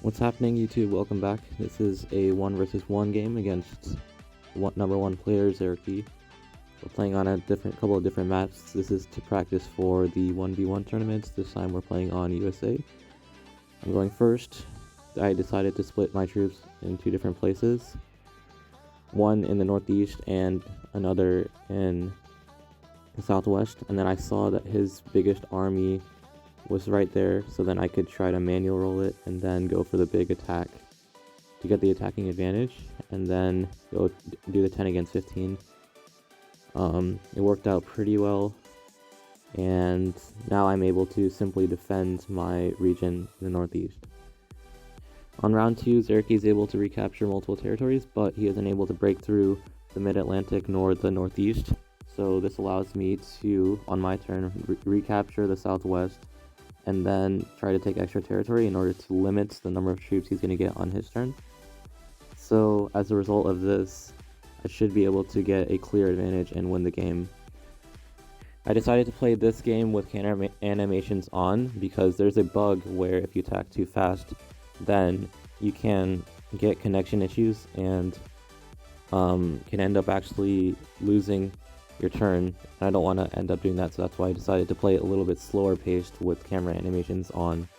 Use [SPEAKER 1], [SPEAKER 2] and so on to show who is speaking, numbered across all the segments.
[SPEAKER 1] What's happening, YouTube? Welcome back. This is a 1 versus 1 game against number 1 player, Xerokee. We're playing on a couple of different maps. This is to practice for the 1v1 tournaments. This time we're playing on USA. I'm going first. I decided to split my troops in 2 different places. One in the northeast and another in the southwest. And then I saw that his biggest army was right there, so then I could try to manual roll it and then go for the big attack to get the attacking advantage, and then go do the 10 against 15. It worked out pretty well, and now I'm able to simply defend my region in the northeast. On round 2, Xerokee is able to recapture multiple territories, but he isn't able to break through the mid-Atlantic nor the northeast, so this allows me to, on my turn, recapture the southwest and then try to take extra territory in order to limit the number of troops he's going to get on his turn. So as a result of this, I should be able to get a clear advantage and win the game. I decided to play this game with counter animations on because there's a bug where if you attack too fast, then you can get connection issues and can end up actually losing your turn. I don't want to end up doing that, so that's why I decided to play it a little bit slower paced with camera animations on.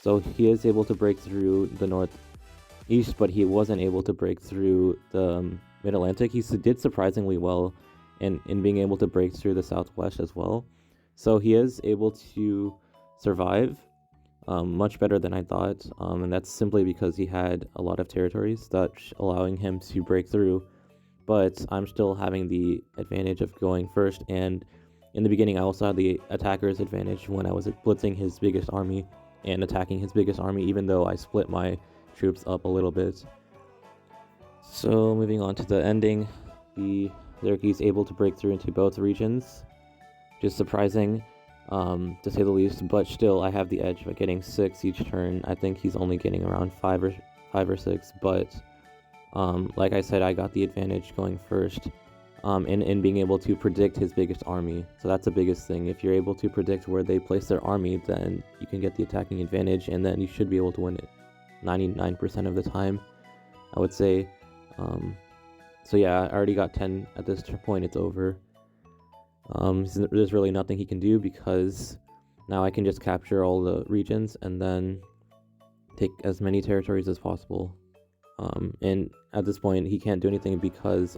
[SPEAKER 1] So he is able to break through the northeast, but he wasn't able to break through the mid-Atlantic. He did surprisingly well in being able to break through the southwest as well. So he is able to survive much better than I thought, and that's simply because he had a lot of territories that allowing him to break through. But I'm still having the advantage of going first, and in the beginning I also had the attacker's advantage when I was blitzing his biggest army and attacking his biggest army, even though I split my troops up a little bit. So moving on to the ending, the Xerokee is able to break through into both regions, which is surprising to say the least, but still I have the edge by getting 6 each turn. I think he's only getting around 5 or 6, but like I said, I got the advantage going first in being able to predict his biggest army. So that's the biggest thing. If you're able to predict where they place their army, then you can get the attacking advantage, and then you should be able to win it 99% of the time, I would say. So yeah, I already got 10 at this point. It's over. There's really nothing he can do because now I can just capture all the regions and then take as many territories as possible. And at this point he can't do anything because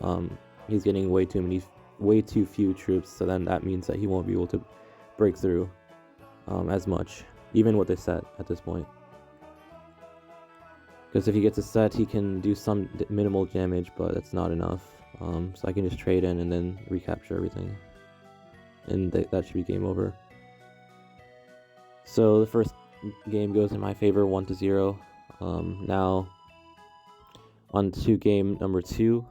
[SPEAKER 1] he's getting way too few troops, so then that means that he won't be able to break through as much, even with a set at this point. Because if he gets a set, he can do some minimal damage, but that's not enough. So I can just trade in and then recapture everything, and that should be game over. So the first game goes in my favor, 1-0. Now on to game number 2.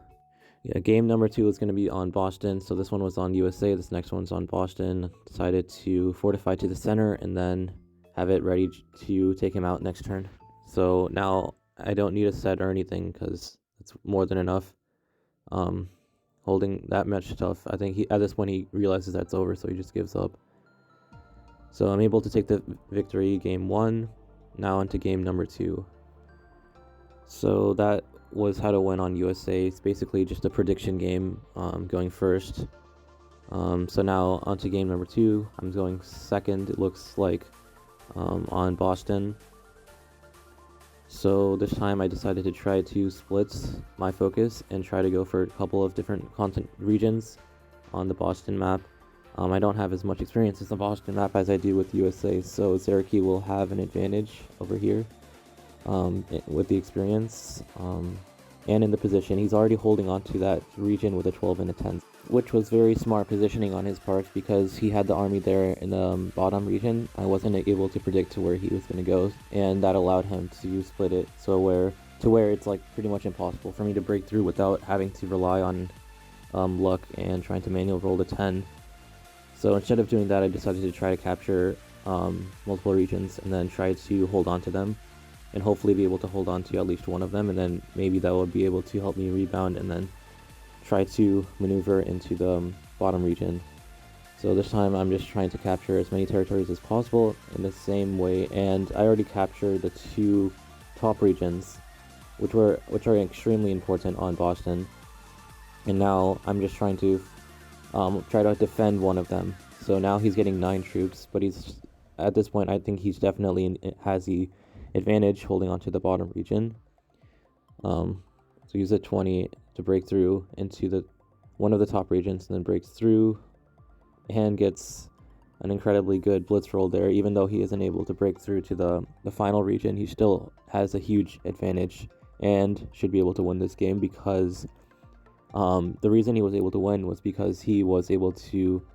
[SPEAKER 1] Yeah, game number 2 is going to be on Boston. So this one was on USA. This next one's on Boston. Decided to fortify to the center and then have it ready to take him out next turn. So now I don't need a set or anything because it's more than enough. Holding that much stuff, I think at this point he realizes that's over, so he just gives up. So I'm able to take the victory game 1. Now into game number 2. So that was how to win on USA. It's basically just a prediction game, going first. So now onto game number 2. I'm going second, it looks like, on Boston. So this time I decided to try to split my focus and try to go for a couple of different content regions on the Boston map. I don't have as much experience as the Boston map as I do with USA, so Xerokee will have an advantage over here. With the experience and in the position. He's already holding on to that region with a 12 and a 10, which was very smart positioning on his part because he had the army there in the bottom region. I wasn't able to predict to where he was going to go, and that allowed him to split it so where it's like pretty much impossible for me to break through without having to rely on luck and trying to manual roll the 10. So instead of doing that, I decided to try to capture multiple regions and then try to hold on to them, and hopefully be able to hold on to at least one of them, and then maybe that would be able to help me rebound and then try to maneuver into the bottom region. So this time I'm just trying to capture as many territories as possible in the same way, and I already captured the 2 top regions, which are extremely important on Boston. And now I'm just trying to try to defend one of them. So now he's getting 9 troops, but he's at this point I think he's definitely has the advantage holding on to the bottom region. So use a 20 to break through into one of the top regions, and then breaks through and gets an incredibly good blitz roll there. Even though he isn't able to break through to the final region, he still has a huge advantage and should be able to win this game, because the reason he was able to win was because he was able to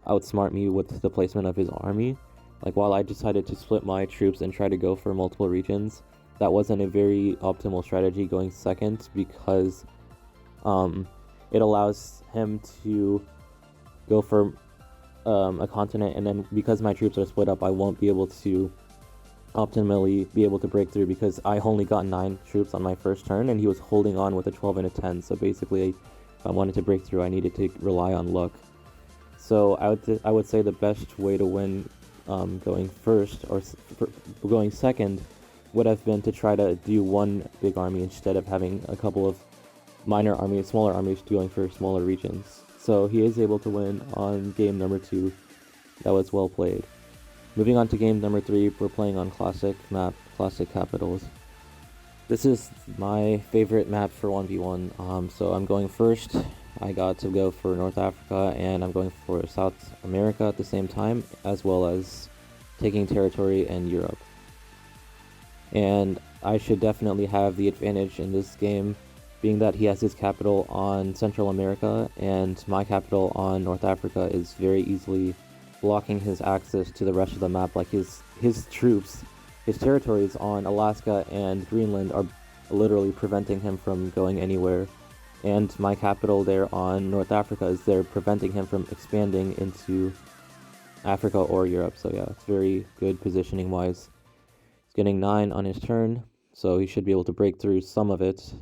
[SPEAKER 1] outsmart me with the placement of his army. Like, while I decided to split my troops and try to go for multiple regions, that wasn't a very optimal strategy going second, because it allows him to go for a continent, and then because my troops are split up, I won't be able to optimally be able to break through, because I only got 9 troops on my first turn and he was holding on with a 12 and a 10. So basically, if I wanted to break through, I needed to rely on luck. So I would say the best way to win going first or going second would have been to try to do one big army instead of having a couple of smaller armies going for smaller regions. So he is able to win on game number 2. That was well played. Moving on to game number 3, we're playing on classic map, Classic Capitals. This is my favorite map for 1v1. So I'm going first. I got to go for North Africa, and I'm going for South America at the same time, as well as taking territory in Europe. And I should definitely have the advantage in this game, being that he has his capital on Central America, and my capital on North Africa is very easily blocking his access to the rest of the map. Like his troops, his territories on Alaska and Greenland are literally preventing him from going anywhere. And my capital there on North Africa is there preventing him from expanding into Africa or Europe. So yeah, it's very good positioning wise. He's getting 9 on his turn, so he should be able to break through some of it.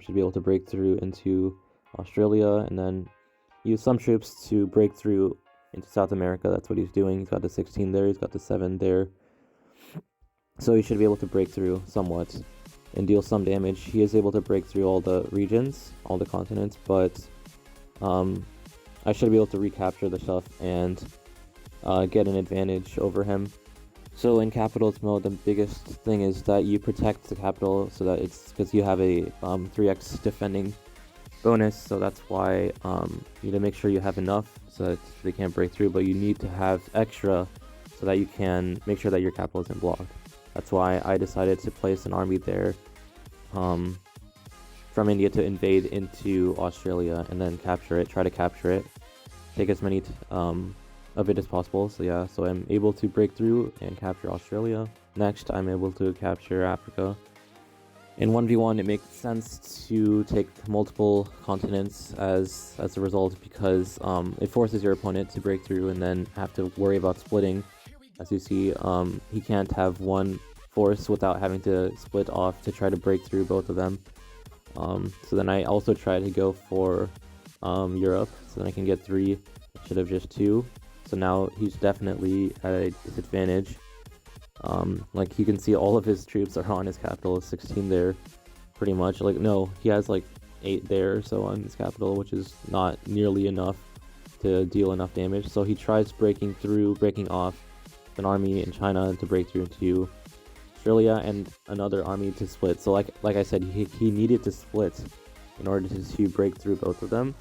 [SPEAKER 1] Should be able to break through into Australia, and then use some troops to break through into South America. That's what he's doing. He's got the 16 there, he's got the 7 there. So he should be able to break through somewhat and deal some damage. He is able to break through all the regions, all the continents, but I should be able to recapture the stuff and get an advantage over him. So in capitals mode, the biggest thing is that you protect the capital, so that it's because you have a 3x defending bonus. So that's why you need to make sure you have enough so that they can't break through, but you need to have extra so that you can make sure that your capital isn't blocked. That's why I decided to place an army there from India to invade into Australia and then capture it, try to capture it, take as many of it as possible. So yeah, so I'm able to break through and capture Australia. Next, I'm able to capture Africa. In 1v1, it makes sense to take multiple continents as a result, because it forces your opponent to break through and then have to worry about splitting. As you see, he can't have one force without having to split off to try to break through both of them. So then I also try to go for Europe, so then I can get 3 instead of just 2. So now he's definitely at a disadvantage. Like you can see, all of his troops are on his capital, 16 there, pretty much. Like, no, he has like 8 there or so on his capital, which is not nearly enough to deal enough damage. So he tries breaking off an army in China to break through into Australia, and another army to split. So like I said, he needed to split in order to break through both of them,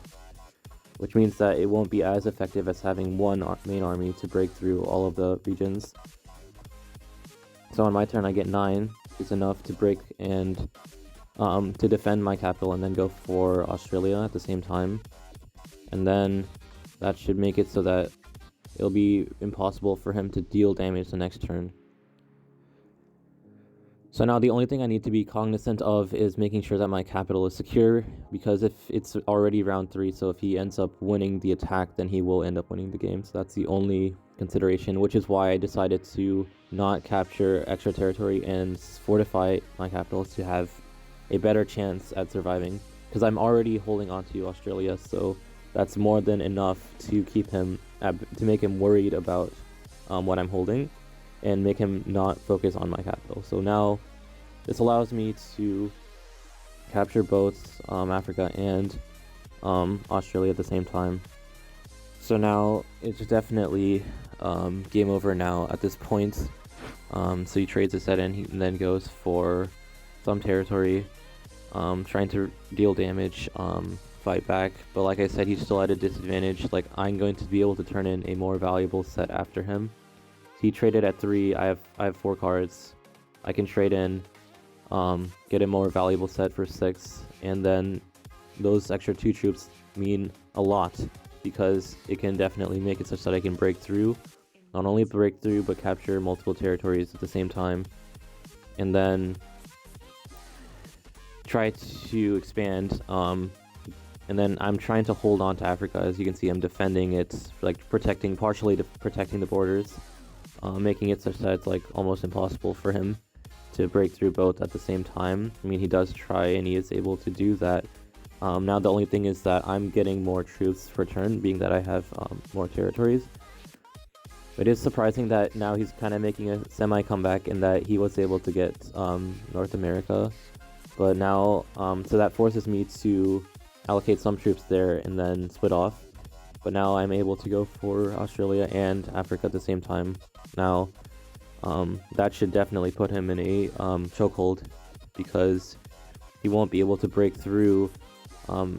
[SPEAKER 1] which means that it won't be as effective as having one main army to break through all of the regions. So on my turn, I get 9 is enough to break and to defend my capital, and then go for Australia at the same time. And then that should make it so that it'll be impossible for him to deal damage the next turn. So now the only thing I need to be cognizant of is making sure that my capital is secure, because if it's already round 3, so if he ends up winning the attack, then he will end up winning the game. So that's the only consideration, which is why I decided to not capture extra territory and fortify my capital to have a better chance at surviving, because I'm already holding on to Australia, so that's more than enough to keep him to make him worried about what I'm holding and make him not focus on my capital. So now This allows me to capture both Africa and Australia at the same time. So now it's definitely game over now at this point. So he trades a set in and then goes for some territory, trying to deal damage, fight back. But like I said, he's still at a disadvantage. Like, I'm going to be able to turn in a more valuable set after him. He traded at 3. I have 4 cards. I can trade in, get a more valuable set for 6, and then those extra 2 troops mean a lot because it can definitely make it such that I can break through. Not only break through, but capture multiple territories at the same time, and then try to expand. And then I'm trying to hold on to Africa. As you can see, I'm defending it, like partially protecting the borders, making it such that it's like almost impossible for him to break through both at the same time. I mean, he does try, and he is able to do that. Now the only thing is that I'm getting more troops per turn, being that I have more territories. It is surprising that now he's kind of making a semi-comeback in that he was able to get North America. But now, so that forces me to allocate some troops there and then split off. But now I'm able to go for Australia and Africa at the same time. Now, that should definitely put him in a chokehold, because he won't be able to break through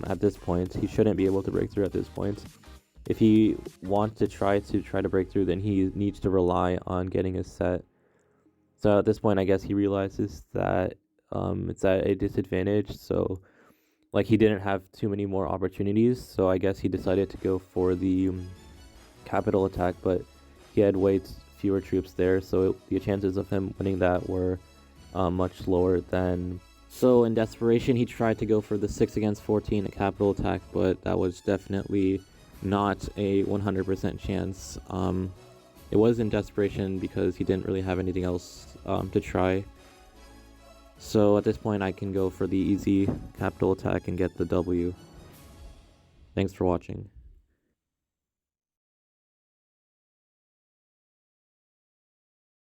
[SPEAKER 1] at this point. He shouldn't be able to break through at this point. If he wants to try to break through, then he needs to rely on getting a set. So at this point, I guess he realizes that it's at a disadvantage. So, like, he didn't have too many more opportunities. So I guess he decided to go for the capital attack, but he had way fewer troops there. So the chances of him winning that were much lower than. So in desperation, he tried to go for the 6 against 14, a capital attack, but that was definitely not a 100% chance. It was in desperation because he didn't really have anything else to try. So at this point, I can go for the easy capital attack and get the W. Thanks for watching.